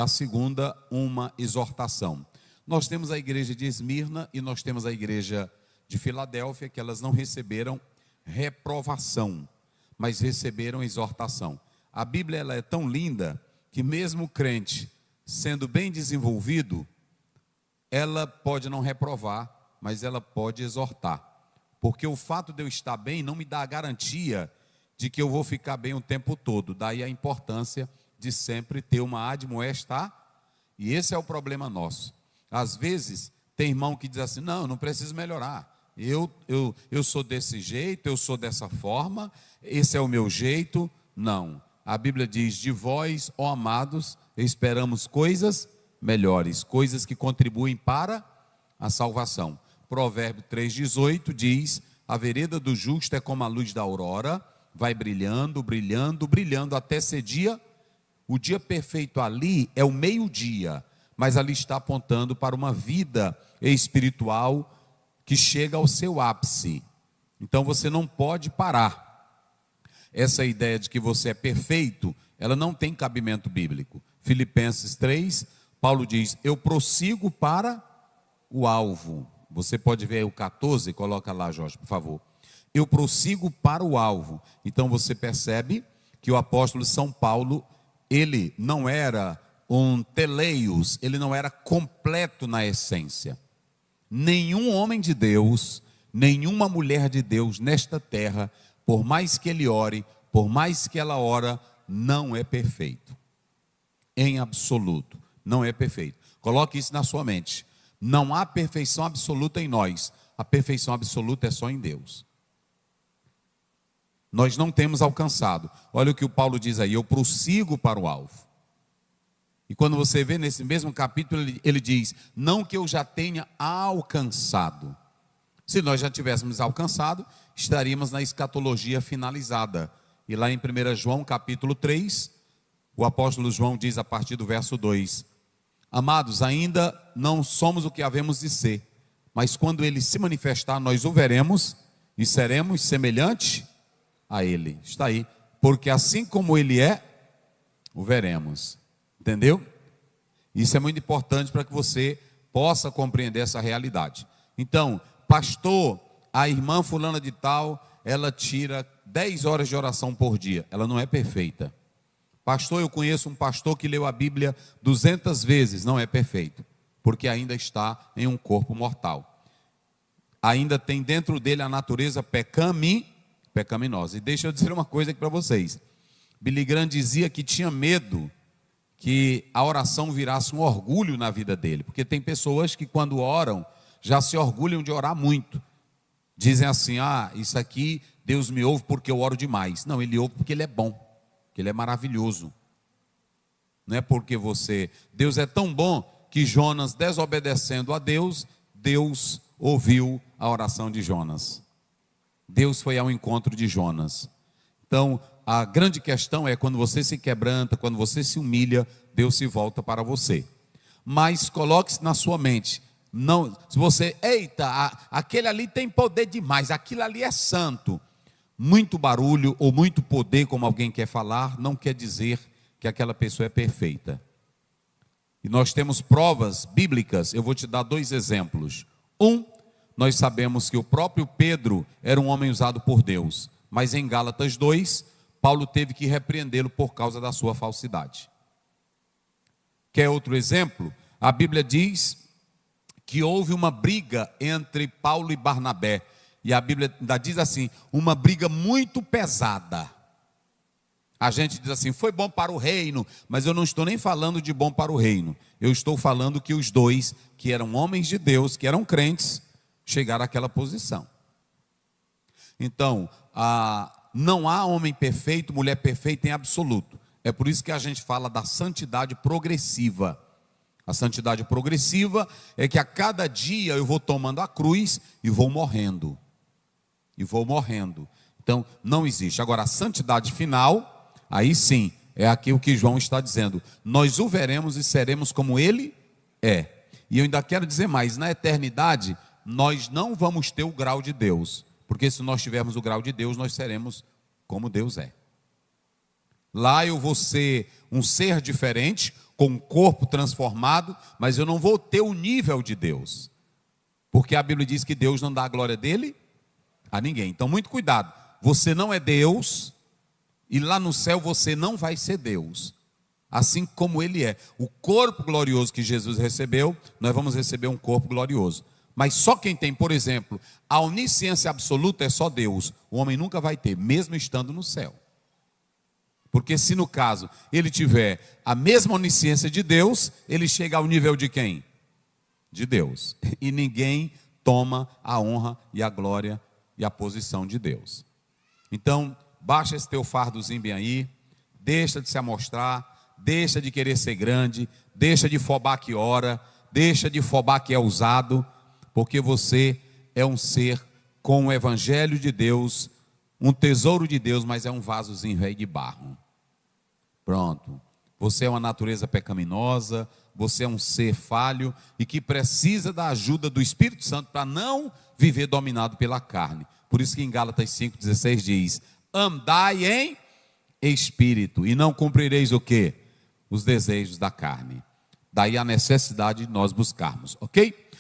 A segunda, uma exortação. Nós temos a igreja de Esmirna e nós temos a igreja de Filadélfia, que elas não receberam reprovação, mas receberam exortação. A Bíblia ela é tão linda que mesmo o crente sendo bem desenvolvido, ela pode não reprovar, mas ela pode exortar. Porque o fato de eu estar bem não me dá a garantia de que eu vou ficar bem o tempo todo. Daí a importância de sempre ter uma admoestar. E esse é o problema nosso. Às vezes, tem irmão que diz assim, não preciso melhorar. Eu sou desse jeito, eu sou dessa forma, esse é o meu jeito. Não. A Bíblia diz, de vós, ó amados, esperamos coisas melhores, coisas que contribuem para a salvação. Provérbio 3,18 diz, a vereda do justo é como a luz da aurora, vai brilhando, brilhando, brilhando até ser dia. O dia perfeito ali é o meio-dia, mas ali está apontando para uma vida espiritual que chega ao seu ápice. Então você não pode parar. Essa ideia de que você é perfeito, ela não tem cabimento bíblico. Filipenses 3, Paulo diz, eu prossigo para o alvo. Você pode ver o 14, coloca lá, Jorge, por favor. Eu prossigo para o alvo. Então você percebe que o apóstolo São Paulo, ele não era um teleios, ele não era completo na essência. Nenhum homem de Deus, nenhuma mulher de Deus nesta terra, por mais que ele ore, por mais que ela ora, não é perfeito. Em absoluto, não é perfeito. Coloque isso na sua mente. Não há perfeição absoluta em nós. A perfeição absoluta é só em Deus. Nós não temos alcançado. Olha o que o Paulo diz aí, eu prossigo para o alvo. E quando você vê nesse mesmo capítulo, ele diz, não que eu já tenha alcançado. Se nós já tivéssemos alcançado, estaríamos na escatologia finalizada. E lá em 1 João capítulo 3, o apóstolo João diz a partir do verso 2, amados, ainda não somos o que havemos de ser, mas quando ele se manifestar, nós o veremos e seremos semelhantes a ele. Está aí, porque assim como ele é, o veremos. Entendeu? Isso é muito importante para que você possa compreender essa realidade. Então, pastor, a irmã fulana de tal, ela tira 10 horas de oração por dia. Ela não é perfeita. Pastor, eu conheço um pastor que leu a Bíblia 200 vezes. Não é perfeito, porque ainda está em um corpo mortal. Ainda tem dentro dele a natureza pecaminosa. E deixa eu dizer uma coisa aqui para vocês. Billy Graham dizia que tinha medo que a oração virasse um orgulho na vida dele. Porque tem pessoas que quando oram, já se orgulham de orar muito. Dizem assim, isso aqui Deus me ouve porque eu oro demais. Não, ele ouve porque ele é bom, porque ele é maravilhoso. Não é porque Deus é tão bom que Jonas, desobedecendo a Deus, Deus ouviu a oração de Jonas. Deus foi ao encontro de Jonas. Então, a grande questão é quando você se quebranta, quando você se humilha, Deus se volta para você. Mas coloque-se na sua mente, não, se você, aquele ali tem poder demais, aquilo ali é santo. Muito barulho ou muito poder, como alguém quer falar, não quer dizer que aquela pessoa é perfeita. E nós temos provas bíblicas, eu vou te dar 2 exemplos. Nós sabemos que o próprio Pedro era um homem usado por Deus, mas em Gálatas 2, Paulo teve que repreendê-lo por causa da sua falsidade. Quer outro exemplo? A Bíblia diz que houve uma briga entre Paulo e Barnabé. E a Bíblia ainda diz assim, uma briga muito pesada. A gente diz assim, foi bom para o reino, mas eu não estou nem falando de bom para o reino. Eu estou falando que os dois, que eram homens de Deus, que eram crentes, chegaram àquela posição. Então, não há homem perfeito, mulher perfeita em absoluto. É por isso que a gente fala da santidade progressiva. A santidade progressiva é que a cada dia eu vou tomando a cruz e vou morrendo. Então, não existe. Agora, a santidade final, aí sim, é aquilo que João está dizendo. Nós o veremos e seremos como ele é. E eu ainda quero dizer mais, na eternidade, nós não vamos ter o grau de Deus. Porque se nós tivermos o grau de Deus, nós seremos como Deus é. Lá eu vou ser um ser diferente, com um corpo transformado, mas eu não vou ter o nível de Deus. Porque a Bíblia diz que Deus não dá a glória dele a ninguém. Então, muito cuidado. Você não é Deus, e lá no céu você não vai ser Deus. Assim como ele é. O corpo glorioso que Jesus recebeu, nós vamos receber um corpo glorioso. Mas só quem tem, por exemplo, a onisciência absoluta é só Deus. O homem nunca vai ter, mesmo estando no céu. Porque se no caso ele tiver a mesma onisciência de Deus, ele chega ao nível de quem? De Deus. E ninguém toma a honra e a glória e a posição de Deus. Então, baixa esse teu fardozinho bem aí, deixa de se amostrar, deixa de querer ser grande, deixa de fobar que ora, deixa de fobar que é usado, porque você é um ser com o evangelho de Deus, um tesouro de Deus, mas é um vasozinho velho de barro. Pronto. Você é uma natureza pecaminosa, você é um ser falho e que precisa da ajuda do Espírito Santo para não viver dominado pela carne. Por isso que em Gálatas 5,16 diz: andai em espírito e não cumprireis o quê? Os desejos da carne. Daí a necessidade de nós buscarmos, ok?